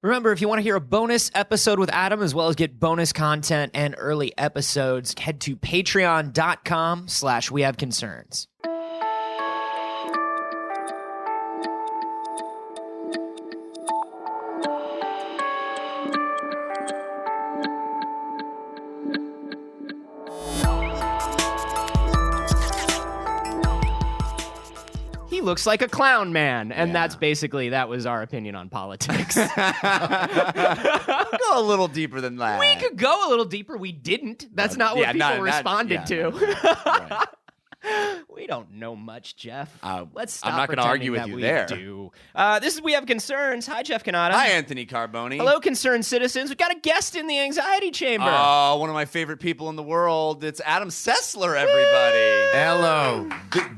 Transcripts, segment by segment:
Remember, if you want to hear a bonus episode with Adam, as well as get bonus content and early episodes, head to patreon.com/wehaveconcerns. He looks like a clown man, and that was our opinion on politics. Go a little deeper than that. We could go a little deeper. We didn't. That's not what people responded to. Right. We don't know much, Jeff. Let's stop. I'm not going to argue with you there. This is We Have Concerns. Hi, Jeff Canada. Hi, Anthony Carboni. Hello, concerned citizens. We've got a guest in the anxiety chamber. Oh, one of my favorite people in the world. It's Adam Sessler, everybody. Hello.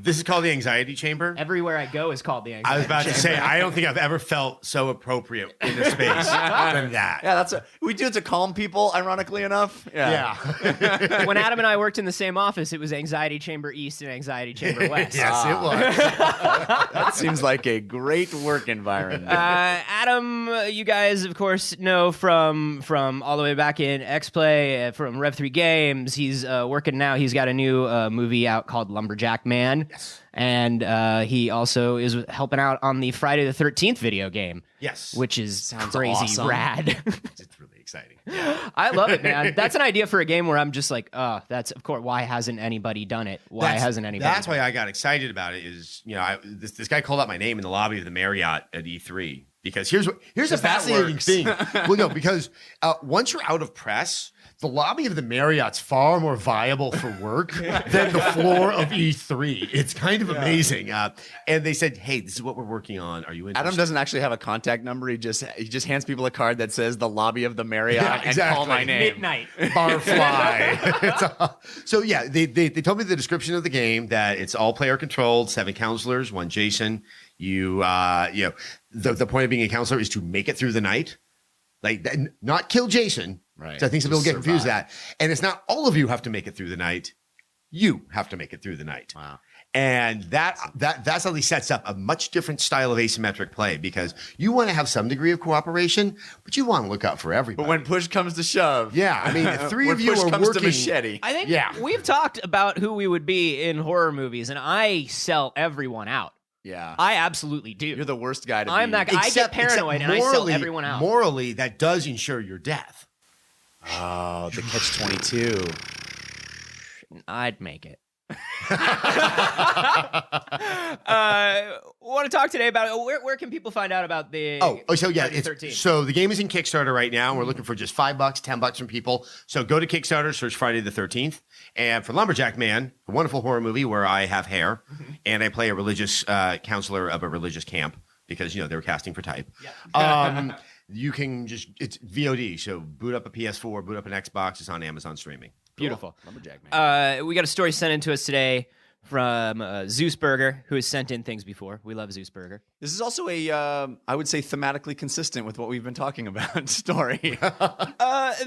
This is called the anxiety chamber. Everywhere I go is called the anxiety chamber. I was about to say, I don't think I've ever felt so appropriate in a space than that. Yeah, we do it to calm people, ironically enough. Yeah. When Adam and I worked in the same office, it was anxiety chamber East and anxiety chamber West. Yes, it was. That seems like a great work environment. Adam, you guys, of course, know from all the way back in X-Play, from Rev 3 Games. He's working now. He's got a new movie out called Lumberjack Man. Yes. And he also is helping out on the Friday the 13th video game. Yes. Which is Sounds crazy awesome. rad. It's really exciting. I love it, man. That's an idea for a game where I'm just like, that's, of course, why hasn't anybody done it? Hasn't anybody That's done why I got excited about it is, this guy called out my name in the lobby of the Marriott at E3. Because here's a fascinating thing. Well, no, because once you're out of press, the lobby of the Marriott's far more viable for work than the floor of E3. It's kind of amazing. And they said, hey, this is what we're working on. Are you interested? Adam doesn't actually have a contact number. He just hands people a card that says the lobby of the Marriott and call my name. Midnight. Barfly. So yeah, they told me the description of the game that it's all player controlled, 7 counselors, 1 Jason. The point of being a counselor is to make it through the night, like not kill Jason. Right. So I think some people get confused with that. And it's not all of you have to make it through the night. You have to make it through the night. Wow. And that's how he sets up a much different style of asymmetric play because you want to have some degree of cooperation, but you want to look out for everybody. But when push comes to shove. Yeah. I mean, 3 of you push are comes working. To machete. I think we've talked about who we would be in horror movies, and I sell everyone out. Yeah. I absolutely do. You're the worst guy to be. I'm that guy. I get paranoid and I sell everyone out. Morally, that does ensure your death. Oh, the catch-22. I'd make it. Want to talk today about where can people find out about the so the game is in Kickstarter right now. We're looking for just $5, $10 from people. So go to Kickstarter, search Friday the 13th. And for Lumberjack Man, a wonderful horror movie where I have hair and I play a religious counselor of a religious camp because, they were casting for type. Yep. You can it's VOD. So boot up a PS4, boot up an Xbox. It's on Amazon streaming. Beautiful. Cool. Lumberjack Man. We got a story sent in to us today from Zeusburger, who has sent in things before. We love Zeusburger. This is also I would say, thematically consistent with what we've been talking about story.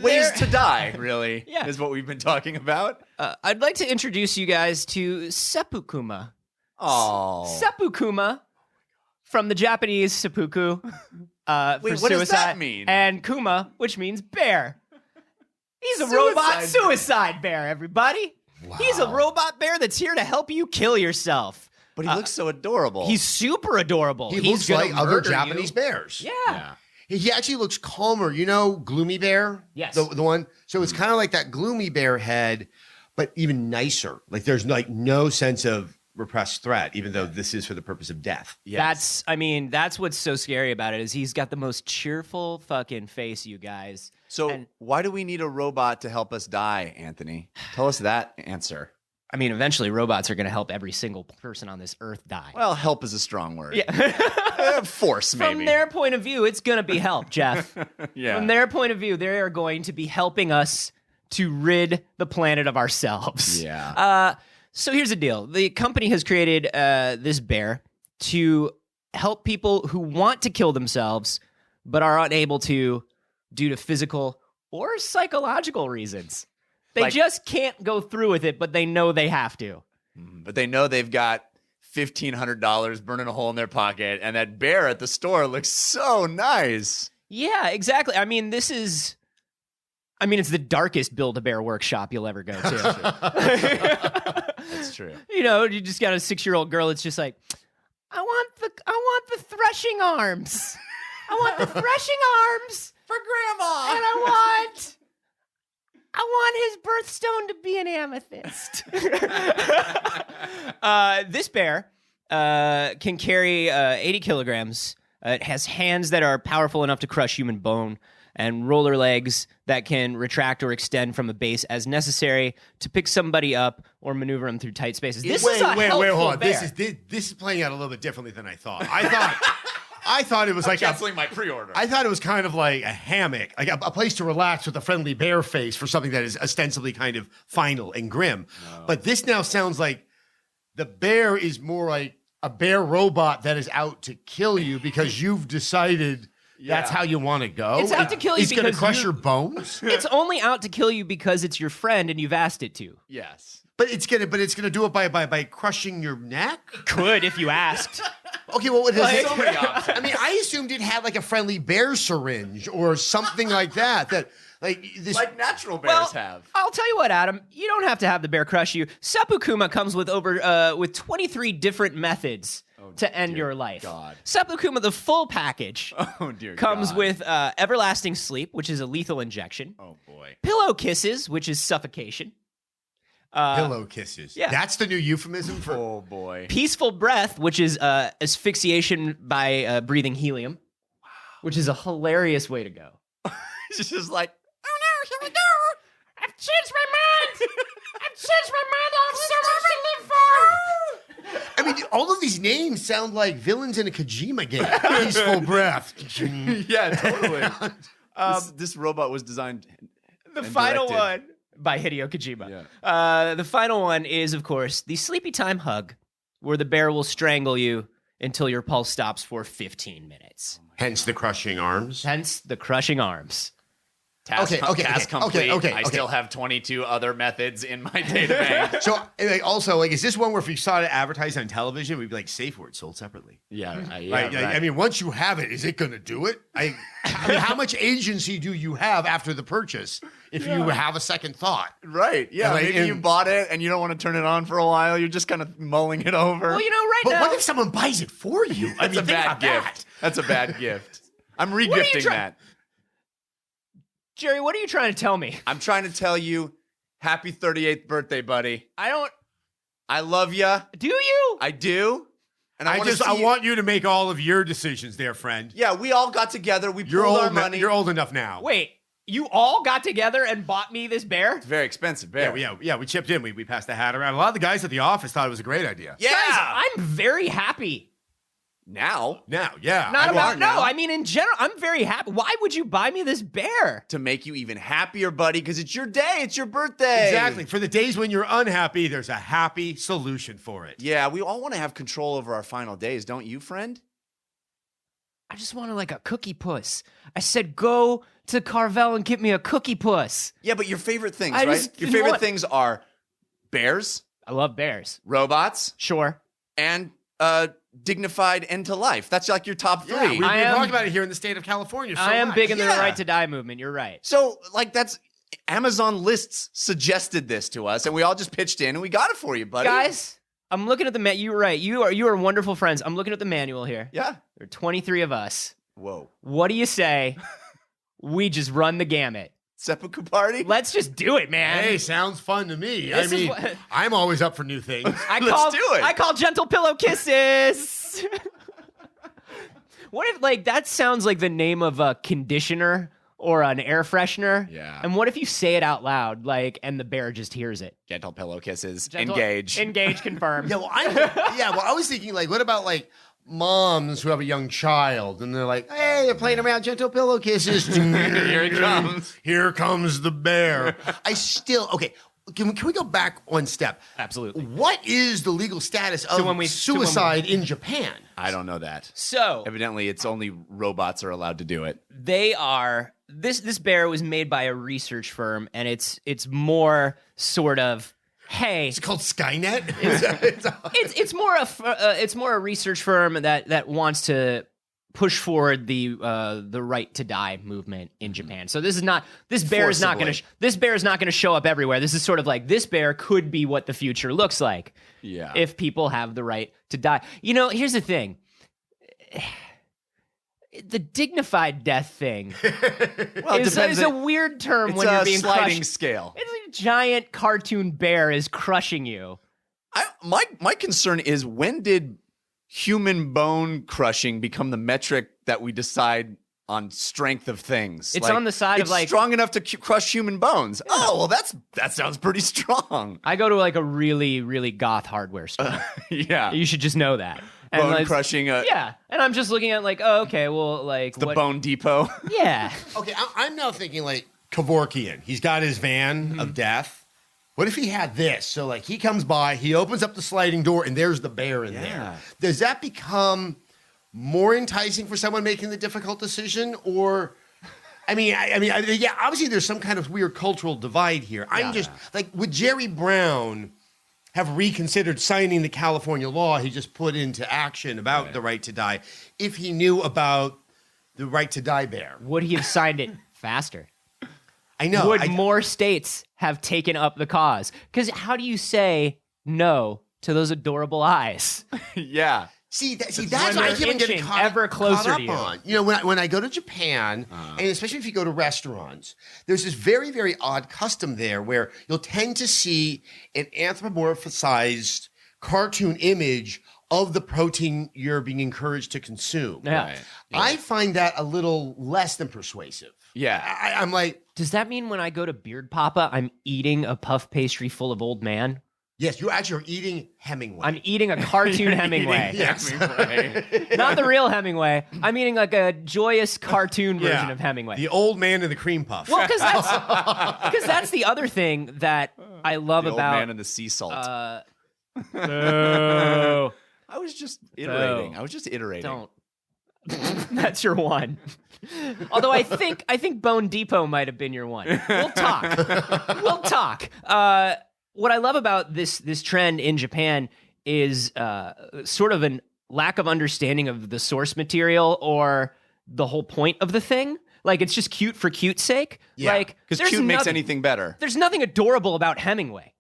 Ways to die, really, is what we've been talking about. I'd like to introduce you guys to SeppuKuma. Oh. SeppuKuma, from the Japanese seppuku, for what suicide. Does that mean? And Kuma, which means bear. He's a robot suicide bear, everybody. Wow. He's a robot bear that's here to help you kill yourself. But he looks so adorable. He's super adorable. He looks like other Japanese bears. Yeah. He actually looks calmer. Gloomy Bear? Yes. The one. So it's kind of like that Gloomy Bear head, but even nicer. Like there's no sense of repressed threat, even though this is for the purpose of death. Yes. That's what's so scary about it is he's got the most cheerful fucking face, you guys. So why do we need a robot to help us die, Anthony? Tell us that answer. I mean, eventually robots are going to help every single person on this earth die. Well, help is a strong word. Yeah. Force, maybe. From their point of view, it's going to be help, Jeff. Yeah. From their point of view, they are going to be helping us to rid the planet of ourselves. Yeah. So here's the deal. The company has created this bear to help people who want to kill themselves but are unable to due to physical or psychological reasons. They just can't go through with it, but they know they have to. But they know they've got $1,500 burning a hole in their pocket, and that bear at the store looks so nice. Yeah, exactly. I mean, it's the darkest Build-A-Bear workshop you'll ever go to. That's true. You know, you just got a 6-year-old girl. It's just like, I want the threshing arms. I want the threshing arms For Grandma. and I want his birthstone to be an amethyst. This bear can carry 80 kilograms. It has hands that are powerful enough to crush human bone, and roller legs that can retract or extend from a base as necessary to pick somebody up or maneuver them through tight spaces. This is a helpful hold on. bear. This is playing out a little bit differently than I thought. I thought it was like canceling my pre-order. I thought it was kind of like a hammock, like a place to relax with a friendly bear face for something that is ostensibly kind of final and grim. No. But this now sounds like the bear is more like a bear robot that is out to kill you because you've decided that's how you want to go. It's out to kill you because it's going to crush your bones. It's only out to kill you because it's your friend and you've asked it to. Yes. But it's gonna do it by crushing your neck. Could if you asked. Okay, well, what is it? So many options. I mean, I assumed it had like a friendly bear syringe or something like that. Like natural bears have. I'll tell you what, Adam. You don't have to have the bear crush you. SeppuKuma comes with with 23 different methods to end your life. God. SeppuKuma, the full package, comes God. with everlasting sleep, which is a lethal injection. Oh boy. Pillow kisses, which is suffocation. Pillow kisses. Yeah. That's the new euphemism for. Oh boy. Peaceful breath, which is asphyxiation by breathing helium, which is a hilarious way to go. It's just like, oh no, here we go. I've changed my mind. I've changed my mind. I have so much to live for. I mean, all of these names sound like villains in a Kojima game. Peaceful breath. yeah, totally. This robot was designed. The final one by Hideo Kojima. Yeah. The final one is, of course, the sleepy time hug, where the bear will strangle you until your pulse stops for 15 minutes. Hence the crushing arms. Hence the crushing arms. Task complete. I still have 22 other methods in my database. So, also, is this one where if we saw it advertised on television, we'd be like, safe word sold separately? Yeah. Right. I mean, once you have it, is it going to do it? I mean, how much agency do you have after the purchase if you have a second thought? Right. Yeah. Maybe you bought it and you don't want to turn it on for a while. You're just kind of mulling it over. Well, now. But what if someone buys it for you? That's a bad gift. That's a bad gift. I'm regifting that. Jerry, what are you trying to tell me? I'm trying to tell you, happy 38th birthday, buddy. I love you. Do you? I do. And I want you to make all of your decisions there, friend. Yeah, we all got together. We pooled our money. You're old enough now. Wait, you all got together and bought me this bear? It's a very expensive bear. Yeah, we chipped in. We passed the hat around. A lot of the guys at the office thought it was a great idea. Yeah. Guys, I'm very happy. Now, yeah. I mean, in general, I'm very happy. Why would you buy me this bear? To make you even happier, buddy, because it's your day. It's your birthday. Exactly. For the days when you're unhappy, there's a happy solution for it. Yeah, we all want to have control over our final days, don't you, friend? I just wanted like a cookie puss. I said, go to Carvel and get me a cookie puss. Yeah, but your favorite things, right? Your favorite things are bears. I love bears. Robots. Sure. And dignified end to life. That's like your top 3. Yeah, we've been talking about it here in the state of California. I am big in the right to die movement. You're right. So, that's Amazon lists suggested this to us, and we all just pitched in, and we got it for you, buddy. Guys, I'm looking at the you're right. You are wonderful friends. I'm looking at the manual here. Yeah. There are 23 of us. Whoa. What do you say? We just run the gamut. Seppuku party? Let's just do it, man. Hey, sounds fun to me. I'm always up for new things. Let's do it. I call gentle pillow kisses. What if, that sounds like the name of a conditioner or an air freshener? Yeah. And what if you say it out loud, and the bear just hears it? Gentle pillow kisses. Engage. Engage, confirmed. I was thinking, what about, moms who have a young child and they're like, hey, they're playing around gentle pillow kisses. Here it comes. Here comes the bear. Can we go back one step? Absolutely. What is the legal status of suicide in Japan? I don't know that. So evidently it's only robots are allowed to do it. They are this bear was made by a research firm, and it's more sort of, hey, it's called Skynet. It's more a research firm that wants to push forward the right to die movement in Japan. So this bear is not going to show up everywhere. This is sort of like, this bear could be what the future looks like. Yeah. If people have the right to die. You know, here's the thing. The dignified death thing is a weird term when you're being crushed. It's a sliding scale. It's a giant cartoon bear is crushing you. My concern is, when did human bone crushing become the metric that we decide on strength of things? It's on the side of like strong enough to crush human bones. Yeah. Oh, well, that sounds pretty strong. I go to like a really, really goth hardware store. Yeah. You should just know that. Bone like, crushing. Yeah. And I'm just looking at like, oh, okay, well, like the Bone Depot. Yeah. Okay, I'm now thinking like Kevorkian. He's got his van of death. What if he had this? So like he comes by, he opens up the sliding door, and there's the bear in there. Does that become more enticing for someone making the difficult decision? Or, I mean, yeah, obviously there's some kind of weird cultural divide here. I'm just like, would Jerry Brown have reconsidered signing the California law he just put into action about the right to die if he knew about the right to die bear? Would he have signed it faster? I know. Would more states have taken up the cause? Because how do you say no to those adorable eyes? Yeah. See, that's what I keep getting ever closer to you. On. You know, when I go to Japan, and especially if you go to restaurants, there's this very, very odd custom there where you'll tend to see an anthropomorphized cartoon image of the protein you're being encouraged to consume. Yeah. Right. I find that a little less than persuasive. Yeah. I'm like... Does that mean when I go to Beard Papa, I'm eating a puff pastry full of old man? Yes, you actually are eating Hemingway. I'm eating a cartoon Hemingway. Yes. Not the real Hemingway. I'm eating like a joyous cartoon version of Hemingway. The old man in the cream puff. Well, because that's the other thing that I love the about... old man in the sea salt. No. I was just iterating. Don't. That's your one. Although I think Bone Depot might have been your one. We'll talk. What I love about this trend in Japan is sort of a lack of understanding of the source material or the whole point of the thing. Like, it's just cute for cute's sake. Yeah, like, because cute makes anything better. There's nothing adorable about Hemingway.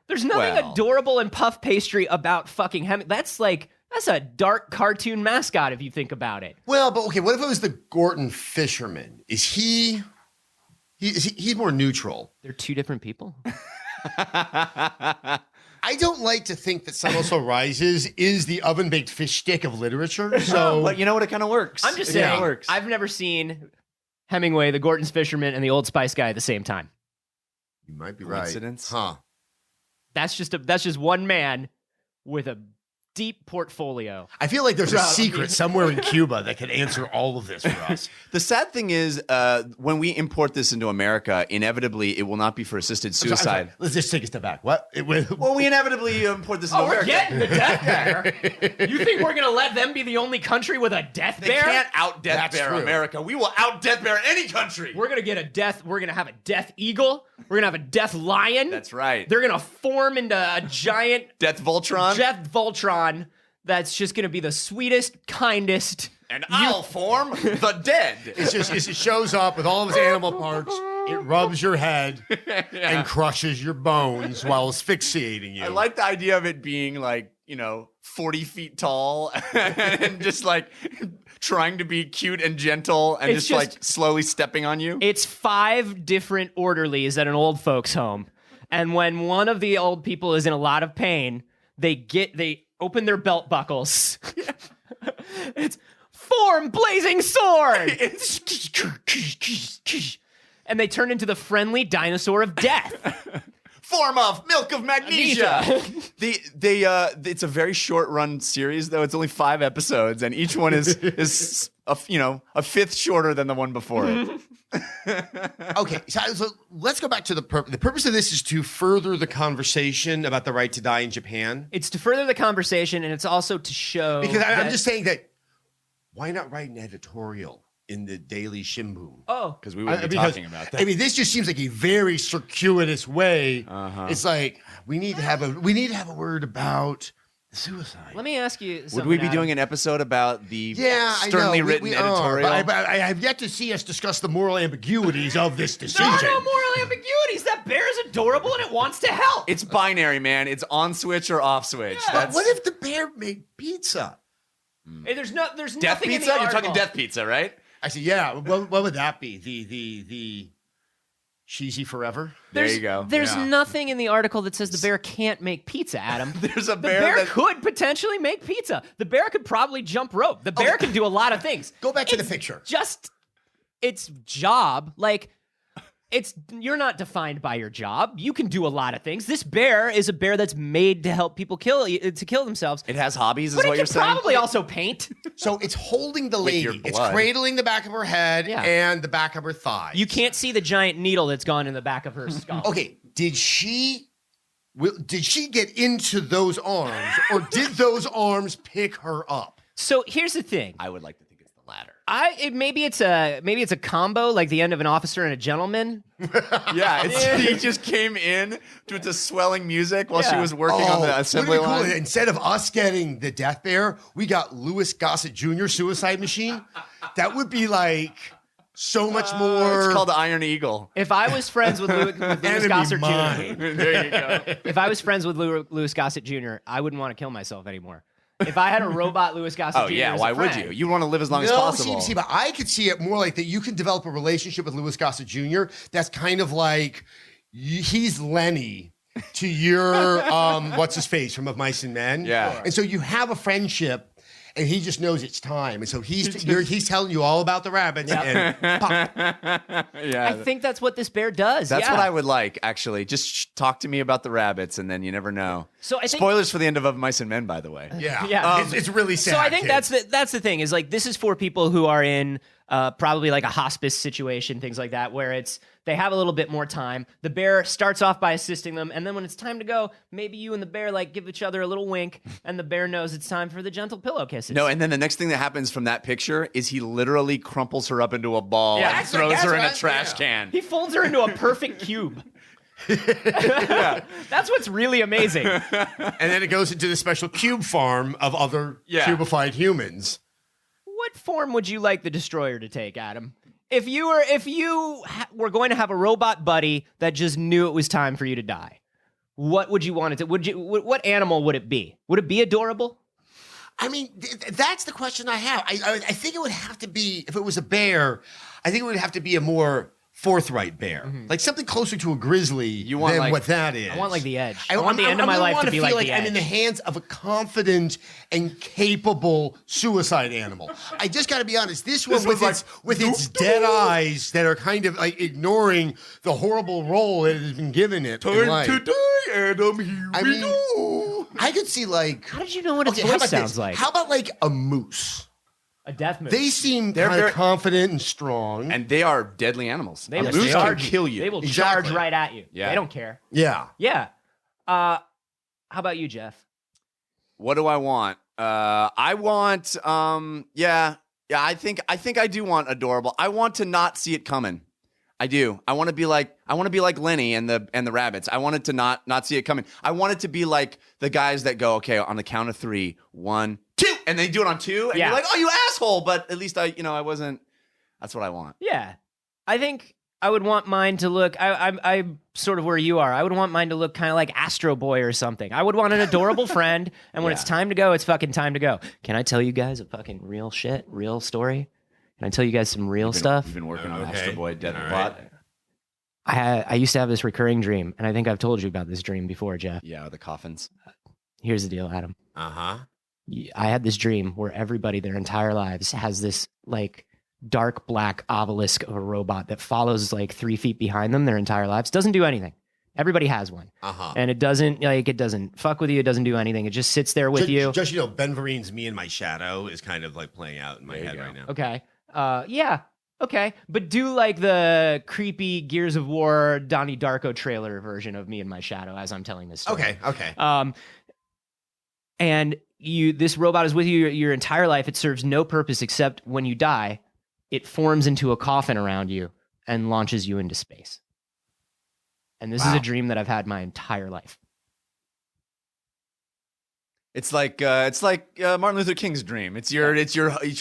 There's nothing adorable and puff pastry about fucking Hemingway. That's a dark cartoon mascot if you think about it. Well, but okay, what if it was the Gorton fisherman? Is he's more neutral? They're two different people. I don't like to think that Sun Also Rises is the oven-baked fish stick of literature. So, but you know what? It kind of works. I'm just saying, I've never seen Hemingway, the Gorton's Fisherman, and the Old Spice guy at the same time. You might be Coincidence? right. Huh. That's just one man with a deep portfolio. I feel like there's a secret somewhere in Cuba that can answer all of this for us. The sad thing is, when we import this into America, inevitably it will not be for assisted suicide. Let's just take a step back. What? Well, we inevitably import this into America. We're getting the death bear. You think we're going to let them be the only country with a death bear? They can't out death bear America. We will out death bear any country. We're going to get we're going to have a death eagle. We're going to have a death lion. That's right. They're going to form into a giant Death Voltron. That's just going to be the sweetest, kindest. And I'll form the dead. It shows up with all of its animal parts. It rubs your head and crushes your bones while asphyxiating you. I like the idea of it being 40 feet tall and just trying to be cute and gentle and just slowly stepping on you. It's 5 different orderlies at an old folks home. And when one of the old people is in a lot of pain, they open their belt buckles. It's form blazing sword. And they turn into the friendly dinosaur of death. Form of milk of magnesia. It's a very short run series, though. It's only 5 episodes, and each one is a fifth shorter than the one before it. Okay, so let's go back to the purpose. The purpose of this is to further the conversation about the right to die in Japan. It's to further the conversation, and it's also to show. Because I'm just saying that. Why not write an editorial in the Daily Shimbun? Oh, because we wouldn't be talking about that. I mean, this just seems like a very circuitous way. It's like we need to have a word about Suicide. Let me ask you something, Would we be Adam. doing an episode about the Yeah, sternly I know. written We editorial? are, but I have yet to see us discuss the moral ambiguities of this There decision. are no moral ambiguities. That bear is adorable and it wants to help. It's binary, man. It's on switch or off switch. Yeah. That's What if the bear made pizza? Hey, there's death nothing in pizza? the You're talking article. death pizza, right? I said, yeah. What would that be? The cheesy forever? There you go. There's Yeah. nothing in the article that says the bear can't make pizza, Adam. There's a The bear bear that could potentially make pizza. The bear could probably jump rope. The bear can do a lot of things. Go back to the It's picture. Just its job, like you're not defined by your job. You can do a lot of things. This bear is a bear that's made to help people kill themselves. it has hobbies, is But what it you're can saying? probably also paint. So it's holding the With your lady. It's blood. cradling the back of her head Yeah. and the back of her thighs. You can't see the giant needle that's gone in the back of her skull. Okay, did she get into those arms, or did those arms pick her up? So here's the thing. I would like to think it's the latter. Maybe it's a combo, like the end of An Officer and a Gentleman. Yeah, he just came in to swelling music while she Yeah. was working on the assembly wouldn't it be cool? line. Instead of us getting the Death Bear, we got Louis Gossett Jr. Suicide Machine. That would be like so much more. It's called the Iron Eagle. If I was friends with Louis Enemy Gossett Jr., mine. There you go. if I was friends with Louis Gossett Jr., I wouldn't want to kill myself anymore. If I had a robot Louis Gossett Oh Jr. yeah, as a why would friend- you? You want to live as long as No, possible. see, but I could see it more like that. You can develop a relationship with Louis Gossett Jr. That's kind of like he's Lenny to your what's his face from Of Mice and Men. Yeah. And so you have a friendship, and he just knows it's time, and so he's telling you all about the rabbits. And pop. Yeah, I think that's what this bear does. that's yeah. what I would like. Actually, just talk to me about the rabbits, and then you never know. So I think- spoilers for the end of Mice and Men, by the way. Yeah, Yeah. it's really sad. So I think kids. that's the thing is like this is for people who are in probably like a hospice situation, things like that, where they have a little bit more time. The bear starts off by assisting them, and then when it's time to go, maybe you and the bear like give each other a little wink, and the bear knows it's time for the gentle pillow kisses. No, and then the next thing that happens from that picture is he literally crumples her up into a ball Yeah, and that's throws her in a right, trash yeah. can. He folds her into a perfect cube. That's what's really amazing. And then it goes into the special cube farm of other Yeah. cubified humans. What form would you like the destroyer to take, Adam? If you were going to have a robot buddy that just knew it was time for you to die, what would you want it to? What animal would it be? Would it be adorable? I mean, that's the question I have. I think it would have to be, if it was a bear, I think it would have to be a more forthright bear, like something closer to a grizzly want, than like- what that is. I want like the edge. I want the end of my life to be feel like the I'm edge. in the hands of a confident and capable suicide animal. I just got to be honest. This one was with like, its dead eyes that are kind of like ignoring the horrible role that has been given it. in life. die, Adam. Here I we mean, go. I could see like. How did you know what its Okay, how voice about sounds this? like? How about like a moose? A death moose. They seem They're kind of very- confident and strong. And they are deadly animals. They A will moose charge can kill you. They will Exactly. charge right at you. Yeah. They don't care. yeah. Yeah. How about you, Jeff? What do I want? I want I think I do want adorable. I want to not see it coming. I do. I want to be like Lenny and the rabbits. I wanted to not see it coming. I want it to be like the guys that go, okay, on the count of 3, 1, 2, and they do it on 2, and Yeah. you're like, oh, you asshole. But at least I wasn't. That's what I want. Yeah. I think I would want mine to look. I'm sort of where you are. I would want mine to look kind of like Astro Boy or something. I would want an adorable friend, and when it's time to go, it's fucking time to go. Can I tell you guys a fucking real story? Can I tell you guys some real stuff? We've been working on Okay. Astro Boy Dead All Plot. right. I used to have this recurring dream, and I think I've told you about this dream before, Jeff. Yeah, the coffins. Here's the deal, Adam. Uh-huh. I had this dream where everybody their entire lives has this like dark black obelisk of a robot that follows like 3 feet behind them their entire lives. Doesn't do anything. Everybody has one. Uh-huh. And it doesn't fuck with you. It doesn't do anything. It just sits there with you. Just Ben Vereen's Me and My Shadow is kind of like playing out in my head right now. Okay. Yeah. Okay. But do like the creepy Gears of War Donnie Darko trailer version of Me and My Shadow as I'm telling this story. Okay. And this robot is with you your entire life. It serves no purpose except when you die, it forms into a coffin around you and launches you into space. And this is a dream that I've had my entire life. It's like Martin Luther King's dream. It's your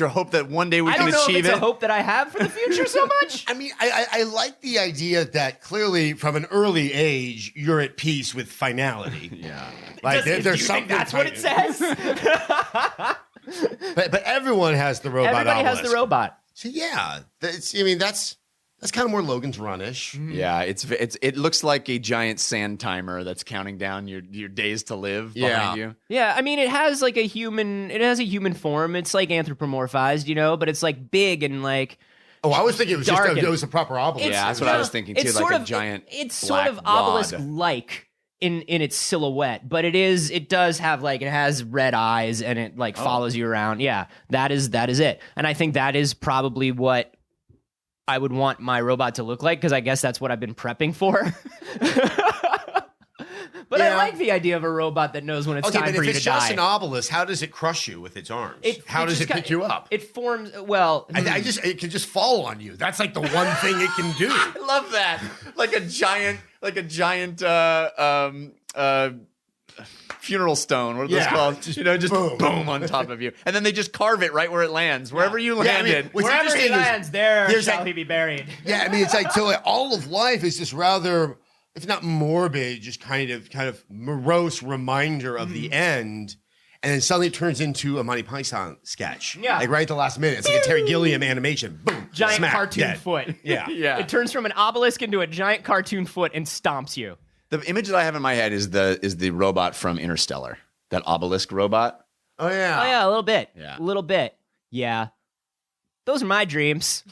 hope that one day we I can don't know achieve if it's it. a hope that I have for the future so much. I mean, I like the idea that clearly from an early age, you're at peace with finality. Yeah. Like Do you there's think something. that's what it says? But everyone has the robot. Everybody has obelisk. the robot. So yeah, that's kind of more Logan's Run-ish. Yeah, it looks like a giant sand timer that's counting down your days to live behind you. Yeah, I mean, it has like a human form. It's like anthropomorphized, but it's like big and like. Oh, I was thinking it was Dark it was a proper obelisk. Yeah, that's what I was thinking too. It's Like sort a of, giant. It's black sort of obelisk rod. like in its silhouette, but it does have it has red eyes and it follows you around. Yeah, that is it. And I think that is probably what I would want my robot to look like, because I guess that's what I've been prepping for. But I like the idea of a robot that knows when it's time for you to die. If it's just an obelisk, how does it crush you with its arms? How does it pick you up? It forms well. It can just fall on you. That's like the one thing it can do. I love that. Like a giant funeral stone. What are those called? Just boom on top of you, and then they just carve it right where it lands, wherever you landed. Wherever he lands, there shall he be buried. Yeah, I mean, it's like so. All of life is this rather, if not morbid, just kind of morose reminder of the end, and then suddenly it turns into a Monty Python sketch. Yeah, like right at the last minute, it's like a Terry Gilliam animation. Boom, giant smack, cartoon dead. foot. Yeah. It turns from an obelisk into a giant cartoon foot and stomps you. The image that I have in my head is the robot from Interstellar, that obelisk robot. Oh yeah, Oh yeah, a little bit. Yeah. A little bit. Yeah. Those are my dreams.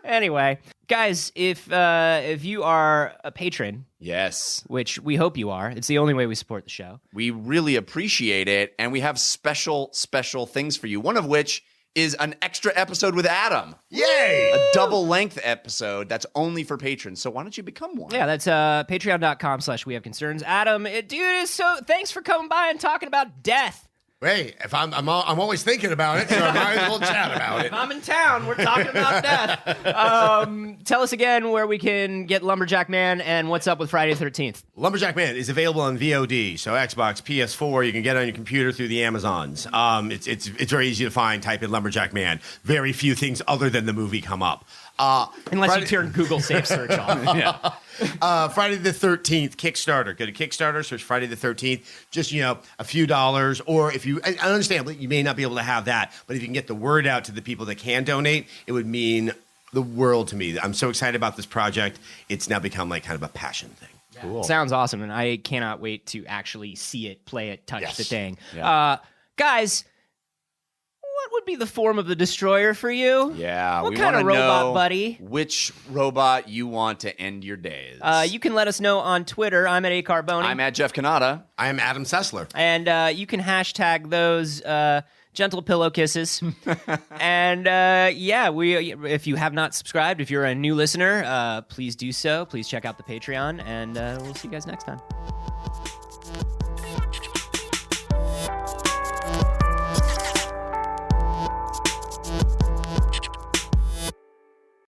Anyway, guys, if you are a patron, Yes. which we hope you are, it's the only way we support the show. We really appreciate it, and we have special things for you, one of which is an extra episode with Adam. Yay! A double-length episode that's only for patrons, so why don't you become one? Yeah, that's patreon.com/wehaveconcerns. Adam, dude, thanks for coming by and talking about death. Hey, if I'm always thinking about it, so I might as well chat about it. If I'm in town, we're talking about death. Tell us again where we can get Lumberjack Man and what's up with Friday the 13th. Lumberjack Man is available on VOD, so Xbox, PS4. You can get it on your computer through the Amazons. It's very easy to find. Type in Lumberjack Man. Very few things other than the movie come up. Unless you turn Google Safe Search off. Friday the 13th Kickstarter. Go to Kickstarter, search Friday the 13th. Just, a few dollars. Or if you, I understand, you may not be able to have that, but if you can get the word out to the people that can donate, it would mean the world to me. I'm so excited about this project. It's now become like kind of a passion thing. Cool. Sounds awesome, and I cannot wait to actually see it, play it, touch the thing. Yeah. Guys, what would be the form of the destroyer for you? Yeah, What we kind of wanna robot, know buddy? Which robot you want to end your days. You can let us know on Twitter. I'm at acarboni. I'm at Jeff Canada. I am Adam Sessler. And you can hashtag those gentle pillow kisses. And if you have not subscribed, if you're a new listener, please do so. Please check out the Patreon, and we'll see you guys next time.